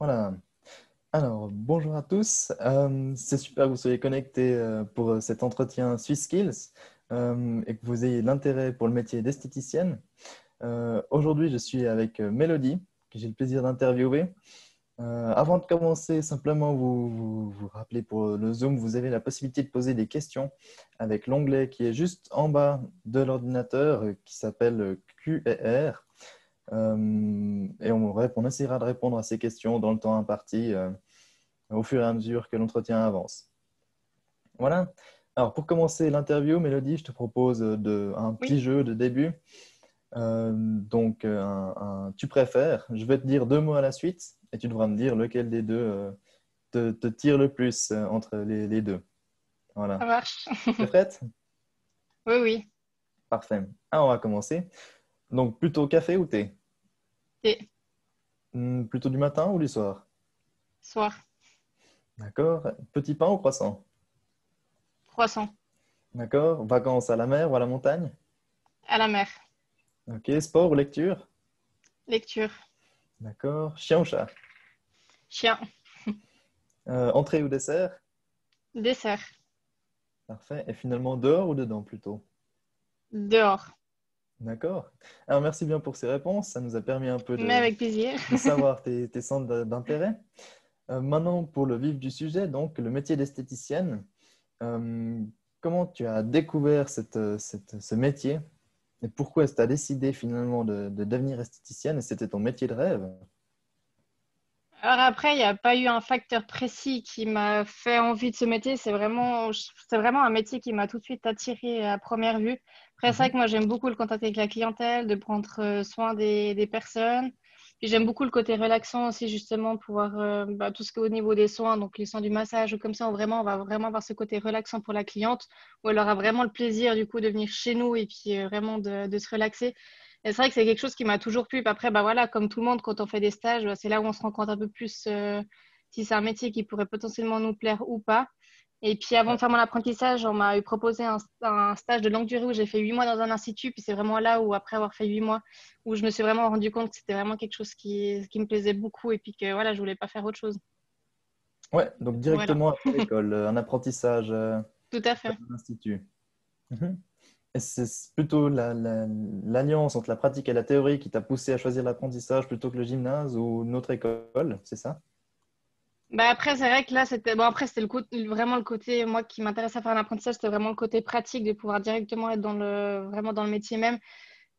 Voilà. Alors, bonjour à tous. C'est super que vous soyez connectés pour cet entretien Swiss Skills et que vous ayez l'intérêt pour le métier d'esthéticienne. Aujourd'hui, je suis avec Mélodie, que j'ai le plaisir d'interviewer. Avant de commencer, simplement vous rappeler pour le Zoom, vous avez la possibilité de poser des questions avec l'onglet qui est juste en bas de l'ordinateur qui s'appelle Q&R. Et on essaiera de répondre à ces questions dans le temps imparti au fur et à mesure que l'entretien avance. Voilà. Alors, pour commencer l'interview, Mélodie, je te propose un petit Oui, jeu de début. Tu préfères. Je vais te dire deux mots à la suite et tu devras me dire lequel des deux te tire le plus entre les deux. ça Voilà. marche. T'es prête? Oui, oui. Parfait. Alors, on va commencer. Donc, plutôt café ou thé? Et Plutôt du matin ou du soir? soir, D'accord. Petit pain ou croissant? 300. D'accord. Vacances à la mer ou à la montagne? À la mer. Ok. Sport ou lecture? Lecture. D'accord. Chien ou chat? Chien. Entrée ou dessert? Dessert. Parfait. Et finalement, dehors ou dedans plutôt? Dehors. D'accord. Alors, merci bien pour ces réponses. Ça nous a permis un peu Mais avec plaisir. de savoir tes centres d'intérêt. Maintenant, pour le vif du sujet, donc le métier d'esthéticienne. Euh, Comment tu as découvert ce métier et pourquoi est-ce que tu as décidé finalement de devenir esthéticienne et c'était ton métier de rêve? Alors après, il n'y a pas eu un facteur précis qui m'a fait envie de ce métier. C'est vraiment un métier qui m'a tout de suite attirée à première vue. Après, c'est vrai Mhm. que moi, j'aime beaucoup le contact avec la clientèle, de prendre soin des personnes. Puis j'aime beaucoup le côté relaxant aussi, justement, pouvoir tout ce qui est au niveau des soins, donc les soins du massage ou comme ça, on va vraiment avoir ce côté relaxant pour la cliente, où elle aura vraiment le plaisir du coup de venir chez nous et puis vraiment de se relaxer. Et c'est vrai que c'est quelque chose qui m'a toujours plu. Puis après, bah voilà, comme tout le monde, quand on fait des stages, bah, c'est là où on se rend compte un peu plus si c'est un métier qui pourrait potentiellement nous plaire ou pas. Et puis avant de Ouais. faire mon apprentissage, on m'a eu proposé un stage de longue durée où j'ai fait 8 mois dans un institut. Puis c'est vraiment là où, après avoir fait 8 mois, où je me suis vraiment rendu compte que c'était vraiment quelque chose qui me plaisait beaucoup et puis que voilà, je voulais pas faire autre chose. Ouais, donc Voilà, directement après l'école, un apprentissage tout à à fait. l'institut. Mhm. Et c'est plutôt l'alliance entre la pratique et la théorie qui t'a poussé à choisir l'apprentissage plutôt que le gymnase ou une autre école, c'est ça? Bah après, c'est vrai que là, c'était bon, après, c'était vraiment le côté, moi, qui m'intéresse à faire un apprentissage, c'était vraiment le côté pratique de pouvoir directement être vraiment dans le métier même.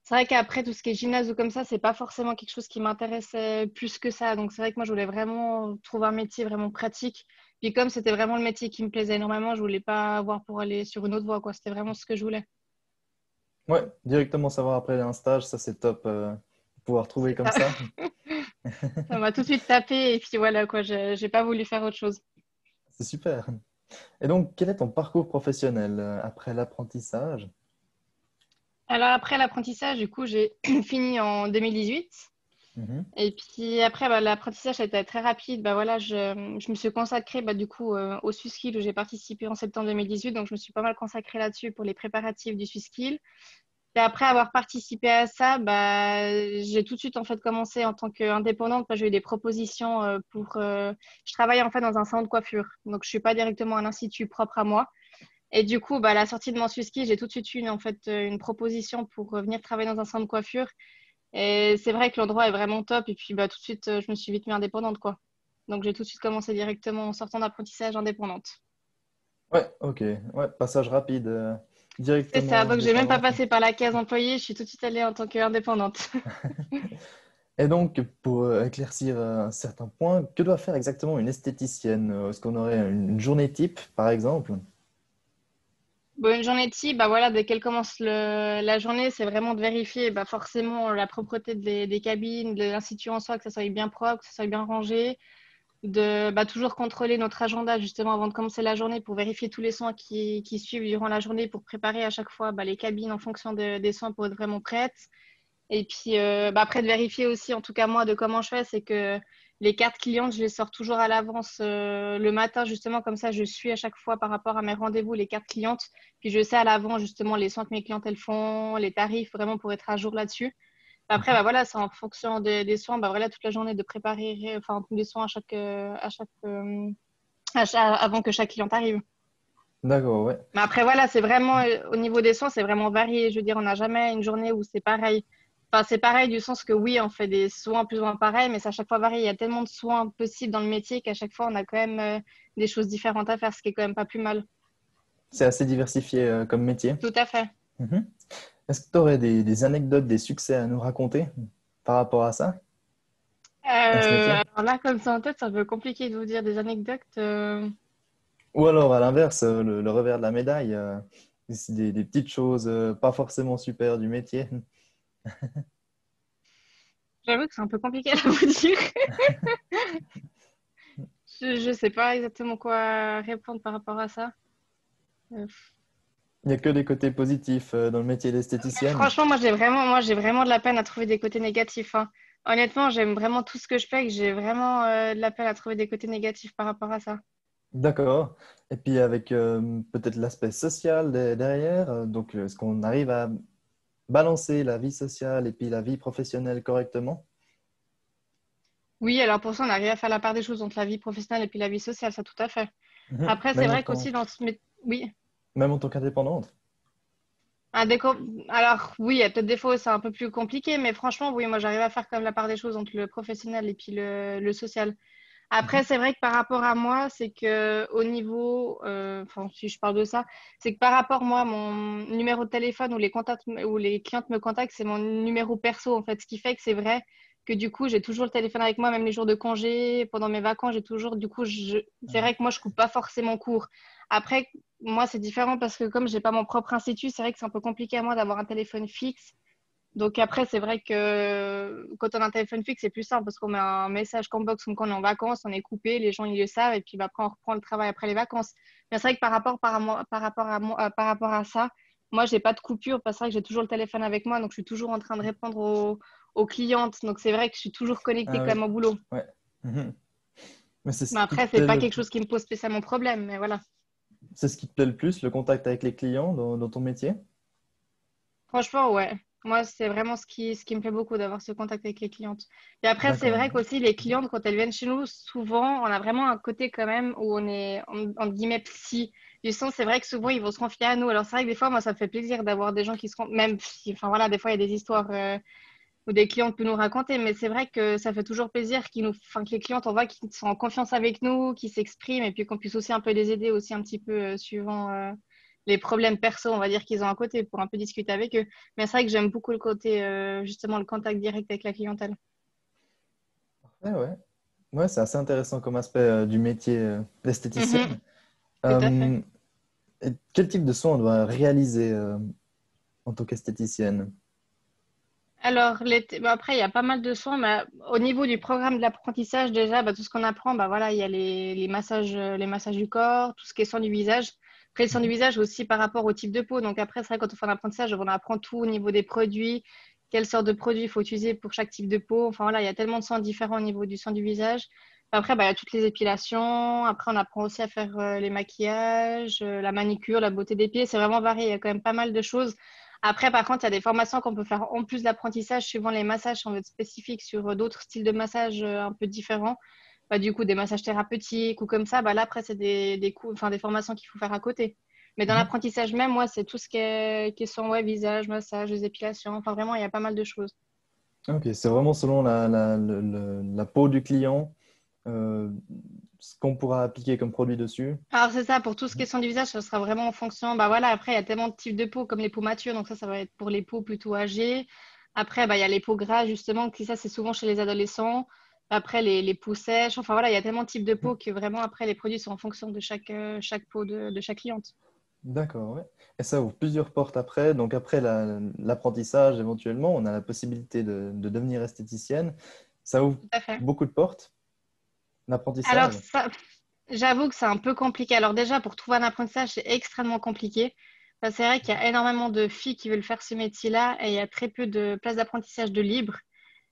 C'est vrai qu'après, tout ce qui est gymnase ou comme ça, c'est pas forcément quelque chose qui m'intéressait plus que ça. Donc, c'est vrai que moi, je voulais vraiment trouver un métier vraiment pratique. Puis, comme c'était vraiment le métier qui me plaisait énormément, je voulais pas avoir pour aller sur une autre voie, quoi. C'était vraiment ce que je voulais. Ouais, directement savoir après un stage, ça c'est top, pouvoir trouver C'est comme ça. ça. Ça m'a tout de suite tapé et puis voilà, quoi. J'ai pas voulu faire autre chose. C'est super. Et donc, quel est ton parcours professionnel après l'apprentissage? Alors, après l'apprentissage, du coup, j'ai fini en 2018. Mhm. Et puis après, bah, l'apprentissage a été très rapide. Bah, voilà, je me suis consacrée bah, du coup au Swissskill où j'ai participé en septembre 2018. Donc, je me suis pas mal consacrée là-dessus pour les préparatifs du Swissskill. Et après avoir participé à ça, bah, j'ai tout de suite en fait commencé en tant qu'indépendante. Bah, j'ai eu des propositions Je travaille en fait dans un salon de coiffure. Donc, je suis pas directement un institut propre à moi. Et du coup, bah, à la sortie de mon Swissskill, j'ai tout de suite eu en fait une proposition pour venir travailler dans un salon de coiffure. Et c'est vrai que l'endroit est vraiment top. Et puis, bah, tout de suite, je me suis vite mis indépendante, quoi. Donc, j'ai tout de suite commencé directement en sortant d'apprentissage indépendante. Ouais, ok. Ouais, passage rapide, C'est ça. directement Donc, j'ai même pas indépendante. passé par la case employée. Je suis tout de suite allée en tant qu'indépendante. Et donc, pour éclaircir un certain point, que doit faire exactement une esthéticienne? Est-ce qu'on aurait une journée type, par exemple? Bon, une journée type, bah voilà, dès qu'elle commence la journée, c'est vraiment de vérifier bah, forcément la propreté des cabines, de l'institut en soi, que ça soit bien propre, que ça soit bien rangé, de bah, toujours contrôler notre agenda justement avant de commencer la journée pour vérifier tous les soins qui suivent durant la journée pour préparer à chaque fois bah, les cabines en fonction des soins pour être vraiment prêtes. Et puis bah, après de vérifier aussi, en tout cas moi, de comment je fais, c'est que les cartes clientes, je les sors toujours à l'avance le matin justement, comme ça je suis à chaque fois par rapport à mes rendez-vous les cartes clientes. Puis je sais à l'avance justement les soins que mes clientes elles font, les tarifs vraiment pour être à jour là-dessus. Après, bah, voilà, c'est en fonction des soins, bah, voilà, toute la journée de préparer enfin, tous les soins avant que chaque client arrive. D'accord, ouais. Mais après, voilà, c'est vraiment, au niveau des soins, c'est vraiment varié. Je veux dire, on n'a jamais une journée où c'est pareil. Enfin, c'est pareil du sens que oui, on fait des soins plus ou moins pareils, mais c'est à chaque fois varié. Il y a tellement de soins possibles dans le métier qu'à chaque fois, on a quand même des choses différentes à faire, ce qui est quand même pas plus mal. C'est assez diversifié comme métier. Tout à fait. Mhm. Est-ce que tu aurais des anecdotes, des succès à nous raconter par rapport à ça, à ce métier? Alors là, comme ça en tête, c'est un peu compliqué de vous dire des anecdotes. Ou alors, à l'inverse, le revers de la médaille, des petites choses pas forcément super du métier. J'avoue que c'est un peu compliqué à vous dire. Je sais pas exactement quoi répondre par rapport à ça. Euh, Il n'y a que des côtés positifs dans le métier d'esthéticienne. Franchement, moi, j'ai vraiment de la peine à trouver des côtés négatifs, hein. Honnêtement, j'aime vraiment tout ce que je fais, que j'ai vraiment de la peine à trouver des côtés négatifs par rapport à ça. D'accord. Et puis avec peut-être l'aspect social derrière. Donc, est-ce qu'on arrive à balancer la vie sociale et puis la vie professionnelle correctement? Oui, alors pour ça, on arrive à faire la part des choses entre la vie professionnelle et puis la vie sociale, ça tout à fait. Mhm. Après, c'est vrai qu'aussi dans ce oui, Même en tant qu'indépendante. un déco... alors oui, il y a peut-être des fois où c'est un peu plus compliqué, mais franchement, oui, moi j'arrive à faire quand même la part des choses entre le professionnel et puis le social. Après, Mhm. c'est vrai que par rapport à moi, c'est que au niveau, enfin, si je parle de ça, c'est que par rapport moi, mon numéro de téléphone ou les contacts ou les clientes me contactent, c'est mon numéro perso en fait, ce qui fait que c'est vrai que du coup, j'ai toujours le téléphone avec moi, même les jours de congé, pendant mes vacances, j'ai toujours, du coup, c'est vrai que moi, je coupe pas forcément court. Après, moi, c'est différent parce que comme j'ai pas mon propre institut, c'est vrai que c'est un peu compliqué à moi d'avoir un téléphone fixe. Donc après, c'est vrai que quand on a un téléphone fixe, c'est plus simple parce qu'on met un message Combox comme quand on est en vacances, on est coupé, les gens ils le savent et puis bah, après on reprend le travail après les vacances. Mais c'est vrai que par rapport à ça, moi j'ai pas de coupure parce que c'est vrai que j'ai toujours le téléphone avec moi, donc je suis toujours en train de répondre aux clientes. Donc c'est vrai que je suis toujours connectée Ah quand oui, même au boulot. ouais. Mhm. Mais c'est ce Mais qui te après, c'est plaît pas quelque chose qui me pose spécialement problème, mais voilà. c'est ce qui te plaît le plus, le contact avec les clients dans ton métier? Franchement, ouais. Moi, c'est vraiment ce qui me plaît beaucoup d'avoir ce contact avec les clientes. Et après, c'est D'accord. vrai qu'aussi, les clientes, quand elles viennent chez nous, souvent, on a vraiment un côté quand même où on est, entre guillemets, psy. Du sens, c'est vrai que souvent, ils vont se confier à nous. Alors, c'est vrai que des fois, moi, ça me fait plaisir d'avoir des gens qui se même si, enfin voilà, des fois, il y a des histoires où des clientes peuvent nous raconter, mais c'est vrai que ça fait toujours plaisir enfin, que les clientes, on voit qu'ils sont en confiance avec nous, qu'ils s'expriment et puis qu'on puisse aussi un peu les aider aussi un petit peu suivant les problèmes perso, on va dire qu'ils ont à côté pour un peu discuter avec eux. Mais c'est vrai que j'aime beaucoup le côté, justement, le contact direct avec la clientèle. Ouais, ouais. Ouais, c'est assez intéressant comme aspect du métier Mhm, d'esthéticienne. tout à fait. Euh, et quel type de soins on doit réaliser en tant qu'esthéticienne? Alors, bah, après, il y a pas mal de soins, mais au niveau du programme de l'apprentissage, déjà, bah, tout ce qu'on apprend, bah, voilà, il y a les massages du corps, tout ce qui est soin du visage. Après, les soins du Mhm. visage aussi par rapport au type de peau. Donc après, c'est vrai, quand on fait un apprentissage, on apprend tout au niveau des produits, quelle sorte de produits il faut utiliser pour chaque type de peau. Enfin voilà, il y a tellement de soins différents au niveau du soin du visage. Après, bah, il y a toutes les épilations. Après, on apprend aussi à faire les maquillages, la manicure, la beauté des pieds. C'est vraiment varié. Il y a quand même pas mal de choses. Après, par contre, il y a des formations qu'on peut faire en plus de l'apprentissage suivant les massages, on veut être spécifique sur d'autres styles de massage un peu différents. Bah, du coup, des massages thérapeutiques ou comme ça, bah, là, après, c'est des cours, enfin, des formations qu'il faut faire à côté. Mais dans Mhm. l'apprentissage même, moi, c'est tout ce qui est soin, ouais, visage, massage, les épilations. Enfin, vraiment, il y a pas mal de choses. Ok, c'est vraiment selon la peau du client, ce qu'on pourra appliquer comme produit dessus. Alors, c'est ça, pour tout ce qui est soin du visage, ça sera vraiment en fonction. Bah voilà, après, il y a tellement de types de peau, comme les peaux matures, donc ça va être pour les peaux plutôt âgées. Après, bah, il y a les peaux grasses, justement, qui ça, c'est souvent chez les adolescents. Après, les peaux sèches. Enfin, voilà, il y a tellement de types de peau que vraiment, après, les produits sont en fonction de chaque peau de chaque cliente. D'accord, ouais. Et ça ouvre plusieurs portes après. Donc après l'apprentissage, éventuellement, on a la possibilité de devenir esthéticienne. Ça ouvre Tout à fait. beaucoup de portes, Alors, l'apprentissage. ça, j'avoue que c'est un peu compliqué. Alors, déjà, pour trouver un apprentissage, c'est extrêmement compliqué. C'est vrai qu'il y a énormément de filles qui veulent faire ce métier-là et il y a très peu de places d'apprentissage de libre.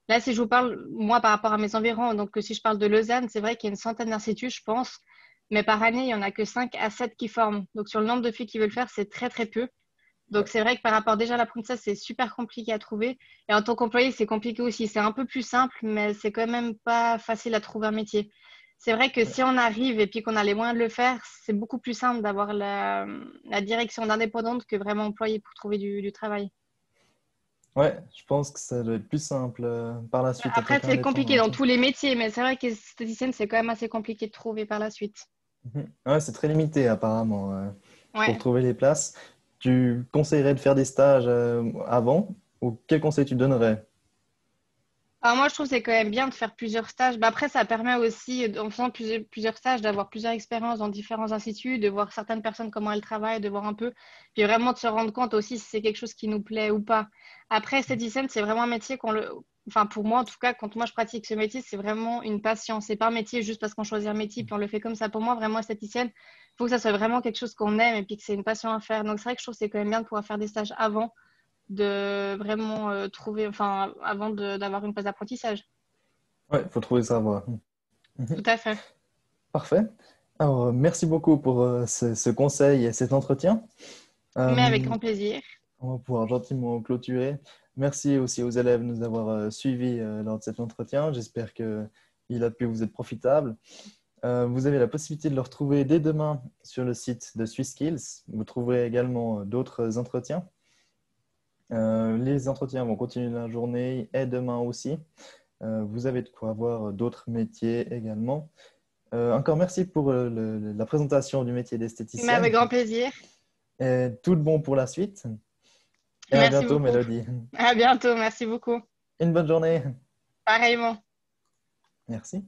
Là, si je vous parle, moi, par rapport à mes environs, donc si je parle de Lausanne, c'est vrai qu'il y a une centaine d'instituts, je pense, mais par année, il n'y en a que 5 à 7 qui forment. Donc, sur le nombre de filles qui veulent le faire, c'est très, très peu. Donc, c'est vrai que par rapport déjà à l'apprentissage, c'est super compliqué à trouver. Et en tant qu'employé, c'est compliqué aussi. C'est un peu plus simple, mais c'est quand même pas facile à trouver un métier. C'est vrai que si on arrive et puis qu'on a les moyens de le faire, c'est beaucoup plus simple d'avoir la direction d'indépendante que vraiment employé pour trouver du travail. Ouais, je pense que ça doit être plus simple par la suite après Après, qu'un c'est compliqué dans indépendant. tous les métiers, mais c'est vrai que esthéticienne, c'est quand même assez compliqué de trouver par la suite. Mhm. Ouais, c'est très limité apparemment pour Ouais. trouver les places. Tu conseillerais de faire des stages avant ou quel conseil tu donnerais? Alors moi, je trouve que c'est quand même bien de faire plusieurs stages. Bah, après, ça permet aussi, en faisant plusieurs stages, d'avoir plusieurs expériences dans différents instituts, de voir certaines personnes comment elles travaillent, de voir un peu, puis vraiment de se rendre compte aussi si c'est quelque chose qui nous plaît ou pas. Après, esthéticienne, c'est vraiment un métier Enfin, pour moi, en tout cas, quand moi je pratique ce métier, c'est vraiment une passion. C'est pas un métier juste parce qu'on choisit un métier puis on le fait comme ça. Pour moi, vraiment esthéticienne, il faut que ça soit vraiment quelque chose qu'on aime et puis que c'est une passion à faire. Donc c'est vrai que je trouve que c'est quand même bien de pouvoir faire des stages avant de vraiment trouver, enfin, avant d'avoir une phase d'apprentissage. Ouais, il faut trouver sa voie. Tout Mhm. à fait. Parfait. Alors, merci beaucoup pour ce conseil et cet entretien. Mais avec Euh, grand plaisir. on va pouvoir gentiment clôturer. Merci aussi aux élèves de nous avoir suivis lors de cet entretien. J'espère qu'il a pu vous être profitable. Vous avez la possibilité de le retrouver dès demain sur le site de SwissSkills. Vous trouverez également d'autres entretiens. Les entretiens vont continuer la journée et demain aussi. Vous avez de quoi voir d'autres métiers également. Encore merci pour la présentation du métier Mais avec d'esthéticienne. grand plaisir. Et tout de bon pour la suite. Et à Merci bientôt, beaucoup. Mélodie. À bientôt. Merci beaucoup. Une bonne journée. Pareillement. Merci.